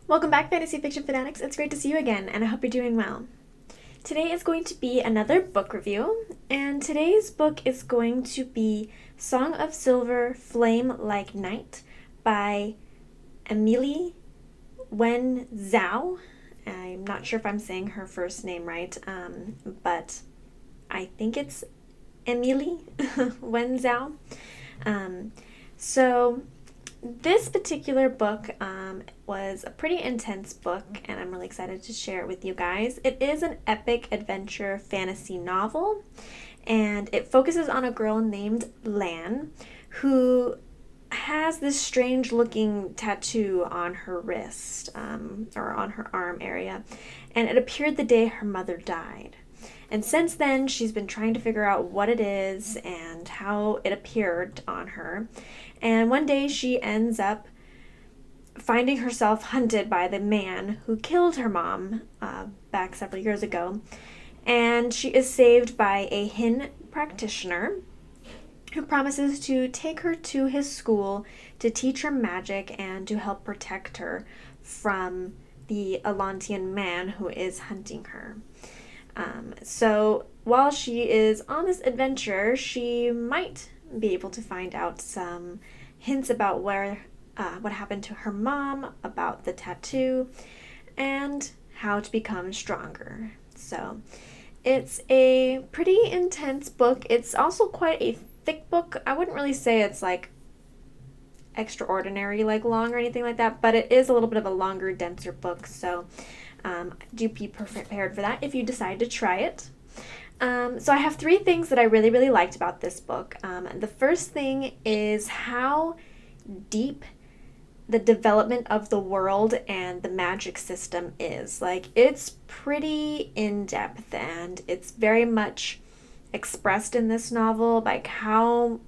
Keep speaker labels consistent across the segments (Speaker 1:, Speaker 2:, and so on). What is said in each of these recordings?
Speaker 1: Welcome back, Fantasy Fiction Fanatics. It's great to see you again, and I hope you're doing well. Today is going to be another book review, and today's book is going to be Song of Silver, Flame Like Night by Amélie Wen Zhao. I'm not sure if I'm saying her first name right, but I think it's Amélie Wen Zhao. So this particular book was a pretty intense book, and I'm really excited to share it with you guys. It is an epic adventure fantasy novel, and it focuses on a girl named Lan who has this strange looking tattoo on her wrist, or on her arm area, and it appeared the day her mother died. And since then, she's been trying to figure out what it is and how it appeared on her. And one day she ends up finding herself hunted by the man who killed her mom back several years ago. And she is saved by a Hin practitioner who promises to take her to his school to teach her magic and to help protect her from the Atlantean man who is hunting her. So while she is on this adventure, she might be able to find out some hints about what happened to her mom, about the tattoo, and how to become stronger. So it's a pretty intense book. It's also quite a thick book. I wouldn't really say it's like extraordinary, like long or anything like that, but it is a little bit of a longer, denser book. So do be prepared for that if you decide to try it. So I have three things that I really, really liked about this book. The first thing is how deep the development of the world and the magic system is. Like, it's pretty in-depth, and it's very much expressed in this novel, like how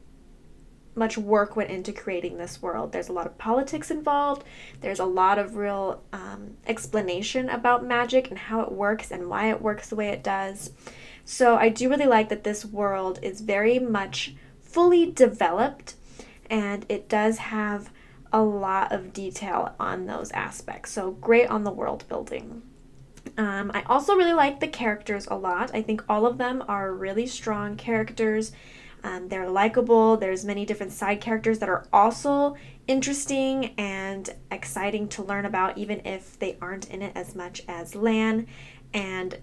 Speaker 1: much work went into creating this world. There's a lot of politics involved. There's a lot of real explanation about magic and how it works and why it works the way it does. So I do really like that this world is very much fully developed, and it does have a lot of detail on those aspects. So great on the world building. I also really like the characters a lot. I think all of them are really strong characters. They're likable. There's many different side characters that are also interesting and exciting to learn about, even if they aren't in it as much as Lan and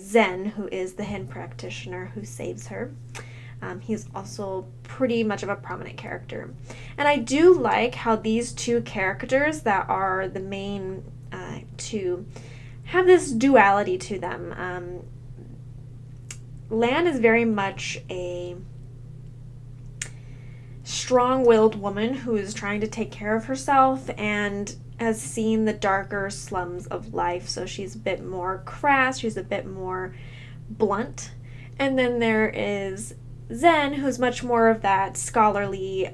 Speaker 1: Zen, who is the Hin practitioner who saves her. He's also pretty much of a prominent character. And I do like how these two characters that are the main two have this duality to them. Lan is very much a strong-willed woman who is trying to take care of herself and has seen the darker slums of life, so she's a bit more crass, she's a bit more blunt. And then there is Zen, who's much more of that scholarly,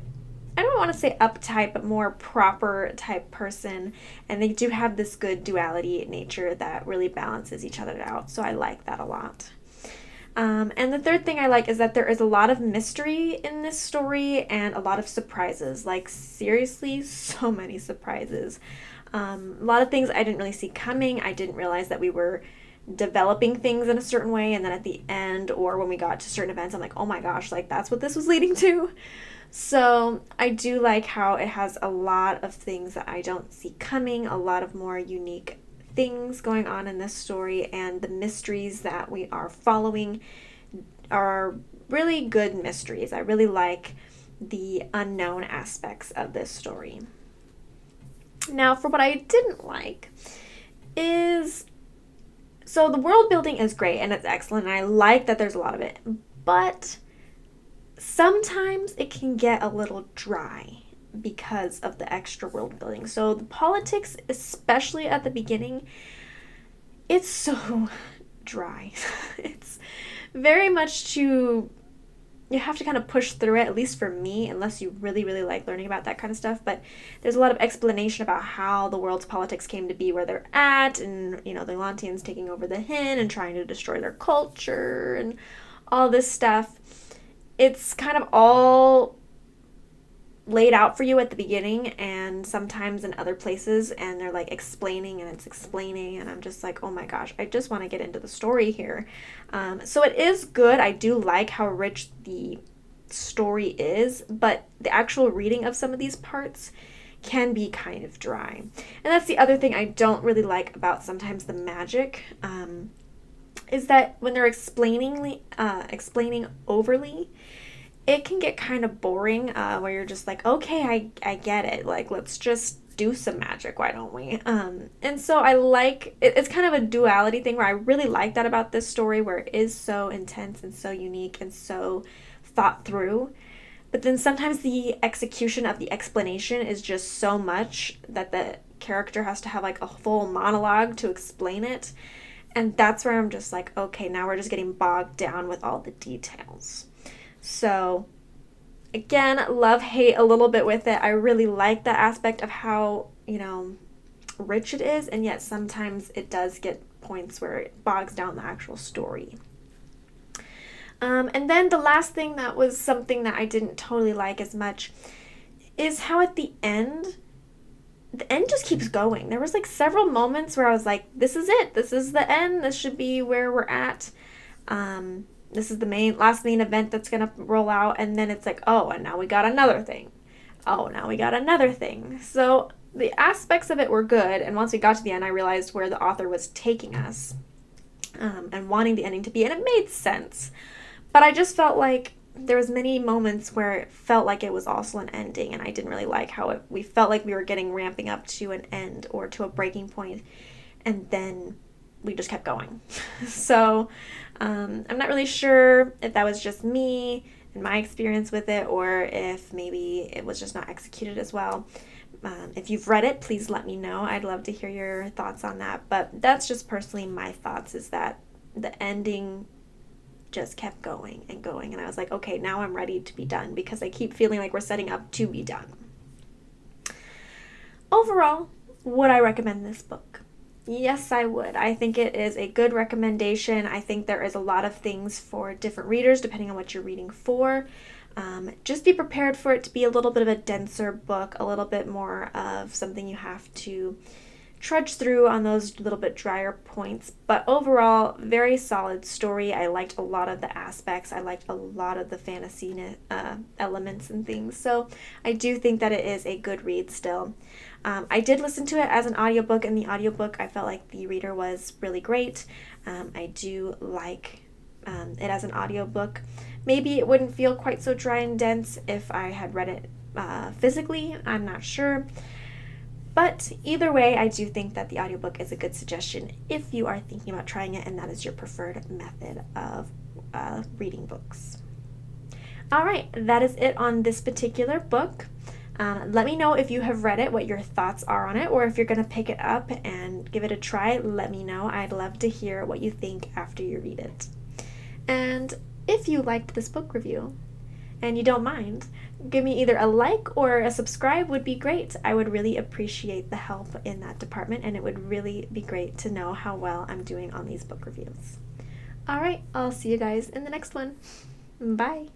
Speaker 1: I don't want to say uptight, but more proper type person, and they do have this good duality nature that really balances each other out, so I like that a lot. And the third thing I like is that there is a lot of mystery in this story and a lot of surprises. Like, seriously, so many surprises. A lot of things I didn't really see coming. I didn't realize that we were developing things in a certain way, and then at the end, or when we got to certain events, I'm like, oh my gosh, like, that's what this was leading to. So I do like how it has a lot of things that I don't see coming, a lot of more unique things going on in this story, and the mysteries that we are following are really good mysteries. I really like the unknown aspects of this story. Now, for what I didn't like is, so the world building is great and it's excellent, and I like that there's a lot of it, but sometimes it can get a little dry because of the extra world building. So the politics, especially at the beginning, it's so dry. It's very much you have to kind of push through it, at least for me, unless you really, really like learning about that kind of stuff. But there's a lot of explanation about how the world's politics came to be where they're at, and, you know, the Atlanteans taking over the Hin and trying to destroy their culture and all this stuff. It's kind of all laid out for you at the beginning and sometimes in other places, and they're like explaining and it's explaining, and I'm just like, oh my gosh, I just want to get into the story here. So it is good. I do like how rich the story is, but the actual reading of some of these parts can be kind of dry. And that's the other thing I don't really like about sometimes the magic, is that when they're explaining overly, it can get kind of boring, where you're just like, okay, I get it. Like, let's just do some magic. Why don't we? And so I like it, it's kind of a duality thing where I really like that about this story, where it is so intense and so unique and so thought through. But then sometimes the execution of the explanation is just so much that the character has to have like a full monologue to explain it. And that's where I'm just like, okay, now we're just getting bogged down with all the details. So again, love, hate a little bit with it. I really like that aspect of how, rich it is, and yet sometimes it does get points where it bogs down the actual story. And then the last thing that was something that I didn't totally like as much is how at the end just keeps going. There was like several moments where I was like, this is it. This is the end. This should be where we're at. This is the last main event that's going to roll out. And then it's like, oh, and now we got another thing. Oh, now we got another thing. So the aspects of it were good. And once we got to the end, I realized where the author was taking us, and wanting the ending to be. And it made sense. But I just felt like there was many moments where it felt like it was also an ending. And I didn't really like how we felt like we were ramping up to an end or to a breaking point. And then we just kept going. So I'm not really sure if that was just me and my experience with it, or if maybe it was just not executed as well. If you've read it, please let me know. I'd love to hear your thoughts on that. But that's just personally my thoughts, is that the ending just kept going and going. And I was like, okay, now I'm ready to be done, because I keep feeling like we're setting up to be done. Overall, would I recommend this book? Yes, I would. I think it is a good recommendation. I think there is a lot of things for different readers depending on what you're reading for. Just be prepared for it to be a little bit of a denser book, a little bit more of something you have to trudge through on those little bit drier points. But overall, very solid story. I liked a lot of the aspects. I liked a lot of the fantasy elements and things. So I do think that it is a good read still. I did listen to it as an audiobook. In the audiobook, I felt like the reader was really great. I do like it as an audiobook. Maybe it wouldn't feel quite so dry and dense if I had read it physically. I'm not sure. But either way, I do think that the audiobook is a good suggestion if you are thinking about trying it and that is your preferred method of reading books. All right, that is it on this particular book. Let me know if you have read it, what your thoughts are on it, or if you're going to pick it up and give it a try. Let me know. I'd love to hear what you think after you read it. And if you liked this book review and you don't mind, give me either a like or a subscribe would be great. I would really appreciate the help in that department, and it would really be great to know how well I'm doing on these book reviews. All right, I'll see you guys in the next one. Bye.